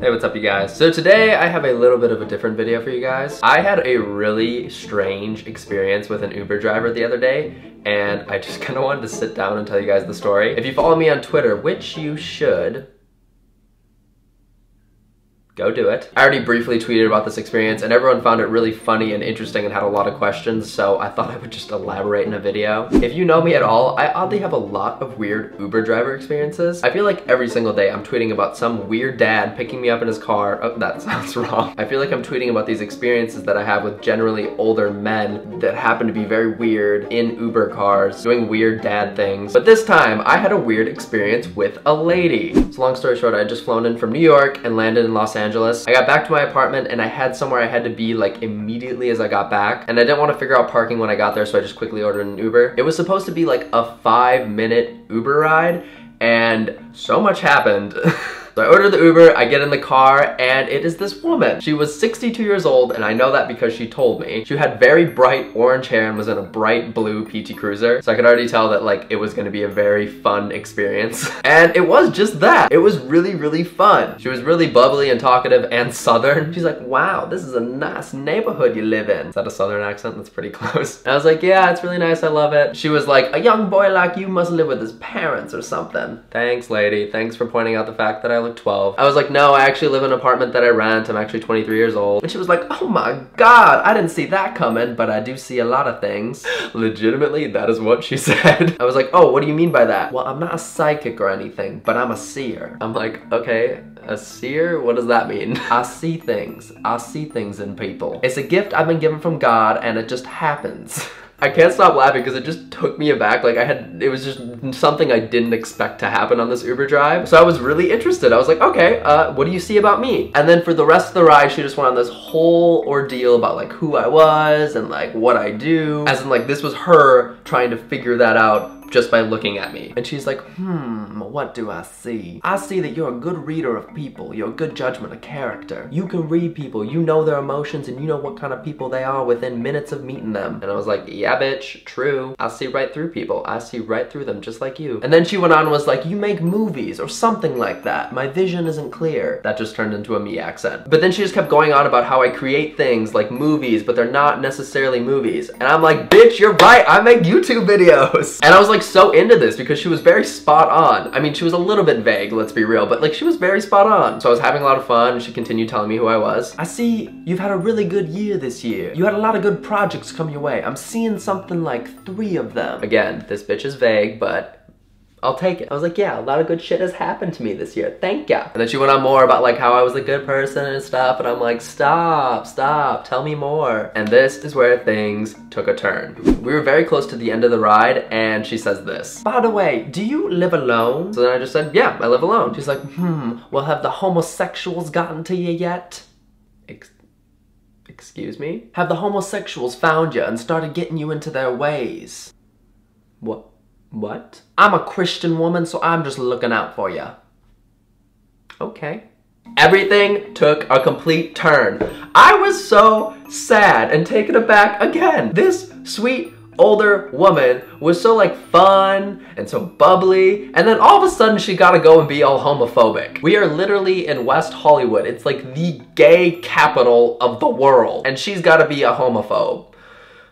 Hey, what's up you guys? So today I have a little bit of a different video for you guys. I had a really strange experience with an Uber driver the other day, and I just kind of wanted to sit down and tell you guys the story. If you follow me on Twitter, which you should, go do it. I already briefly tweeted about this experience and everyone found it really funny and interesting and had a lot of questions, so I thought I would just elaborate in a video. If you know me at all, I oddly have a lot of weird Uber driver experiences. I feel like every single day I'm tweeting about some weird dad picking me up in his car. Oh, that sounds wrong. I feel like I'm tweeting about these experiences that I have with generally older men that happen to be very weird in Uber cars, doing weird dad things. But this time, I had a weird experience with a lady. So long story short, I had just flown in from New York and landed in Los Angeles. I got back to my apartment and I had somewhere I had to be like immediately as I got back, and I didn't want to figure out parking when I got there, so I just quickly ordered an Uber. It was supposed to be like a 5-minute Uber ride, and so much happened. So I ordered the Uber, I get in the car, and it is this woman. She was 62 years old, and I know that because she told me. She had very bright orange hair and was in a bright blue PT Cruiser, so I could already tell that like it was gonna be a very fun experience. And it was just that. It was really, really fun. She was really bubbly and talkative and Southern. She's like, wow, this is a nice neighborhood you live in. Is that a Southern accent? That's pretty close. And I was like, yeah, it's really nice, I love it. She was like, a young boy like you must live with his parents or something. Thanks, lady. Thanks for pointing out the fact that I look 12. I was like, no, I actually live in an apartment that I rent. I'm actually 23 years old. And she was like, oh my God, I didn't see that coming, but I do see a lot of things. Legitimately, that is what she said. I was like, oh, what do you mean by that? Well, I'm not a psychic or anything, but I'm a seer. I'm like, okay, a seer? What does that mean? I see things. I see things in people. It's a gift I've been given from God, and it just happens. I can't stop laughing because it just took me aback. Like it was just something I didn't expect to happen on this Uber drive. So I was really interested. I was like, okay, what do you see about me? And then for the rest of the ride, she just went on this whole ordeal about like who I was and like what I do. As in like this was her trying to figure that out just by looking at me. And she's like, what do I see? I see that you're a good reader of people. You're a good judgment of character. You can read people. You know their emotions and you know what kind of people they are within minutes of meeting them. And I was like, yeah, bitch, true. I see right through people. I see right through them just like you. And then she went on and was like, you make movies or something like that. My vision isn't clear. That just turned into a me accent. But then she just kept going on about how I create things like movies, but they're not necessarily movies. And I'm like, bitch, you're right. I make YouTube videos. And I was like, so into this because she was very spot on. I mean, she was a little bit vague, let's be real, but like she was very spot on. So I was having a lot of fun and she continued telling me who I was. I see you've had a really good year this year. You had a lot of good projects come your way. I'm seeing something like 3 of them. Again, this bitch is vague, but I'll take it. I was like, yeah, a lot of good shit has happened to me this year. Thank ya. And then she went on more about like how I was a good person and stuff. And I'm like, stop, tell me more. And this is where things took a turn. We were very close to the end of the ride and she says this. By the way, do you live alone? So then I just said, yeah, I live alone. She's like, well, have the homosexuals gotten to you yet? Excuse me? Have the homosexuals found you and started getting you into their ways? What? I'm a Christian woman, so I'm just looking out for you. Okay. Everything took a complete turn. I was so sad and taken aback again. This sweet older woman was so like fun and so bubbly, and then all of a sudden she gotta go and be all homophobic. We are literally in West Hollywood. It's like the gay capital of the world, and she's gotta be a homophobe.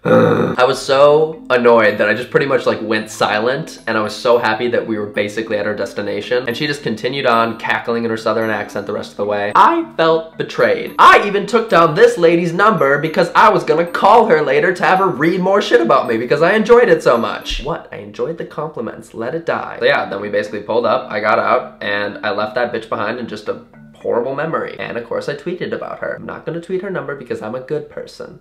I was so annoyed that I just pretty much like went silent, and I was so happy that we were basically at our destination, and she just continued on cackling in her Southern accent the rest of the way. I felt betrayed. I even took down this lady's number because I was gonna call her later to have her read more shit about me because I enjoyed it so much. What? I enjoyed the compliments. Let it die. So yeah, then we basically pulled up, I got out, and I left that bitch behind in just a horrible memory. And of course I tweeted about her. I'm not gonna tweet her number because I'm a good person.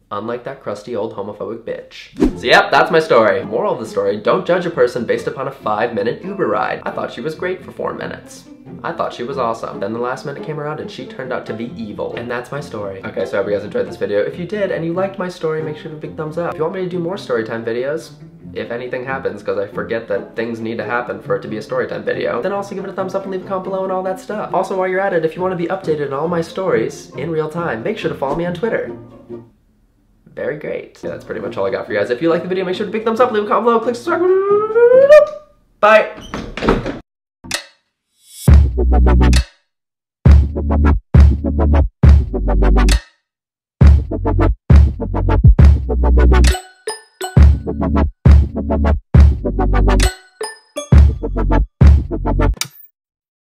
Unlike that crusty old homophobic bitch. So yep, that's my story. Moral of the story, don't judge a person based upon a 5-minute Uber ride. I thought she was great for 4 minutes. I thought she was awesome. Then the last minute came around and she turned out to be evil. And that's my story. Okay, so I hope you guys enjoyed this video. If you did and you liked my story, make sure to give a big thumbs up. If you want me to do more storytime videos, if anything happens, because I forget that things need to happen for it to be a storytime video, then also give it a thumbs up and leave a comment below and all that stuff. Also, while you're at it, if you want to be updated on all my stories in real time, make sure to follow me on Twitter. Very great. Yeah, that's pretty much all I got for you guys. If you like the video, make sure to big thumbs up, leave a comment below, click subscribe. Bye.